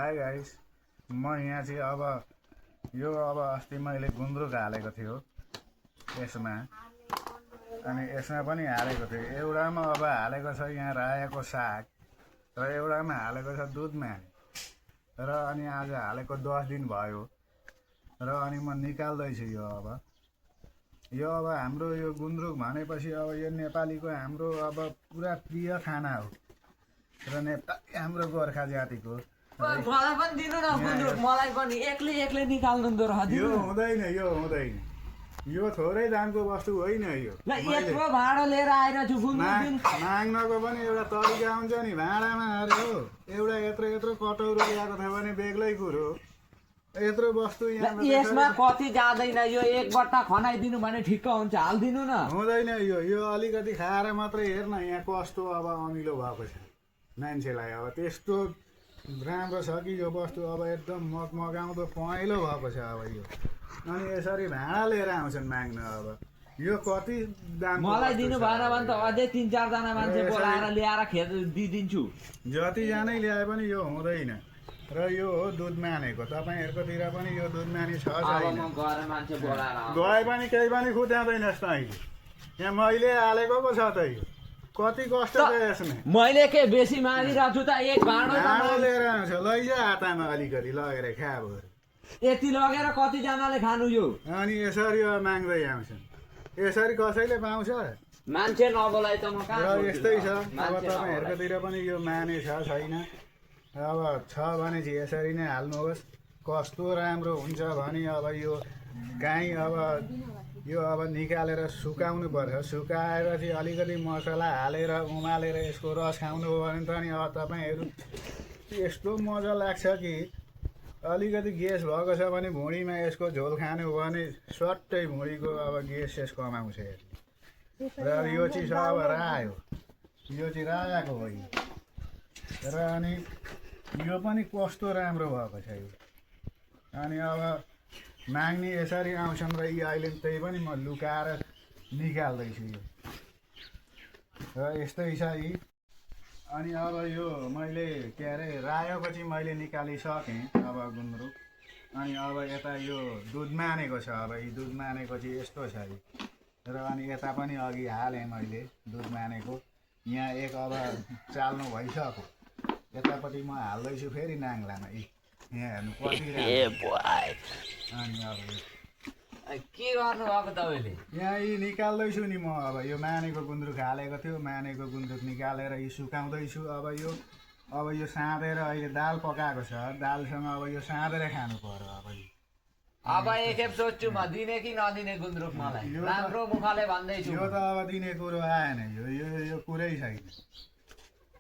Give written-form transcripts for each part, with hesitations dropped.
High guys, म यहाँ चाहिँ अब अस्ति मैले गुन्द्रुक हालेको थियो यसमा, अनि यसमा पनि हालेको थियो। एउटामा अब हालेको छ यहाँ रायोको साग र एउटामा हालेको छ दुधमानी र अनि आज हालेको 10 दिन भयो र अनि म निकाल्दैछु यो अब हाम्रो यो गुन्द्रुक भनेपछि अब यो नेपालीको हाम्रो अब पुरा प्रिय खाना हो र हाम्रो गोर्खा जातिको। मलाई पनि दिनु न गुन्द्रुक, मलाई पनि एक्लै निकाल्नु दो रह। यो हुँदैन यो थोरै दामको वस्तु होइन। यो यत्रो भाडा लिएर आएर छु गुन्द्रुक दिन माग्नको पनि एउटा तरिका हुन्छ नि, भाडामा हाल्यो एउटा यत्रो कटौरो ल्याएको थियो भने बेग्लै कुरो। यत्रो वस्तु यसमा कति जाँदैन, यो एक बट्टा खनाइदिनु भने ठिक्क हुन्छ, हालिदिनु न। हुँदैन यो अलिकति खाएर मात्रै हेर्न यहाँ कस्तो अब अमिलो भएको छ मान्छेलाई। अब त्यस्तो राम्रो छ कि यो वस्तु अब एकदम मगाउँदो पहेँलो भएको छ अब यो। अनि यसरी भाडा लिएर आउँछन् माग्न। अब यो कति दाम मलाई दिनु भएन भने त अझै 3-4 जना मान्छे बोलाएर ल्याएर दिइदिन्छु। जतिजनै ल्याए पनि यो हुँदैन। र यो हो दुधमानेको। तपाईँहरूकोतिर पनि यो दुधमानी छ छैन? गए पनि केही पनि खुट्याउँदैनस् त अहिले। यहाँ मैले हालेको पो छ त यो। कति कष्ट छ यसमा। मैले के बेसी मागिरहेको छु त? एक भाँडो लिएर आउँछ, लैजा हातामा अलिकति लगेर खा भयो। यति लगेर कतिजनाले खानु यो? अनि यसरी अब माग्दै आउँछन्। यसरी कसैले पाउँछ? मान्छे नबोलाइ त म कहाँ। र यस्तै छ। अब तपाईँहरूकोतिर पनि यो माने छ छैन? अब छ भने चाहिँ यसरी नै हाल्नुहोस्। कस्तो राम्रो हुन्छ भने अब यो गाई अब निकालेर सुकाउनु पर्छ। सुकाएर चाहिँ अलिकति मसला हालेर उमालेर यसको रस खाउनु हो भने त नि अब तपाईँहरू यस्तो मजा लाग्छ कि अलिकति ग्यास भएको छ भने भुँडीमा यसको झोल खानु हो भने सट्टै भुँडीको अब ग्यास कमाउँछ यसले। र यो चाहिँ छ अब रायो, यो चाहिँ रायाको हो यो। र अनि यो पनि कस्तो राम्रो भएको छ यो। अनि अब माग्ने यसरी आउँछन् र यी अहिले त्यही पनि म लुकाएर निकाल्दैछु यो। र यस्तै छ यी। अनि अब यो मैले के अरे रायोको चाहिँ मैले निकालिसकेँ अब गुन्द्रुक। अनि अब यता यो दुधमानेको छ। अब यी दुधमानेको चाहिँ यस्तो छ यी। र अनि यता पनि अघि हालेँ मैले दुधमानेको। यहाँ एक अब चाल्नु भइसक्यो। यतापट्टि म हाल्दैछु फेरि नाङ्लामा। यहाँ हेर्नु कति अनि अब के गर्नु भएको तपाईँले? यहाँ यी निकाल्दैछु नि म। अब यो मानेको गुन्द्रुक हालेको थियो, मानेको गुन्द्रुक निकालेर यी सुकाउँदैछु। अब यो साँधेर अहिले दाल पकाएको छ, दालसँग अब यो साँधेर खानु पर्यो। अब एकखेप सोध्छु म दिने कि नदिने गुन्द्रुक मलाई। राम्रो मुखले भन्दैछु। यो त अब दिने कुरो आएन। यो कुरै छैन।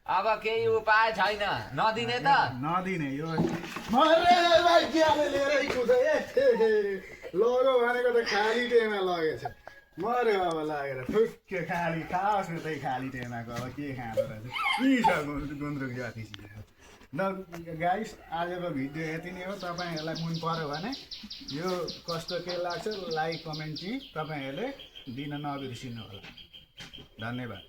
अब केही उपाय छैन, नदिने त नदिने। यो लगो भनेको त खाली टेमा लगेछ। मर्यो अब लागेर थुक्के खाली खाओस् न त्यही खाली टेमाको। अब के खाँदो रहेछ यी छ गुन्द्रुक जाति। ल गाइस, आजको भिडियो यति नै हो। तपाईँहरूलाई मन पर्यो भने यो कस्तो के लाग्छ लाइक कमेन्ट चाहिँ तपाईँहरूले दिन नबिर्सिनु होला। धन्यवाद।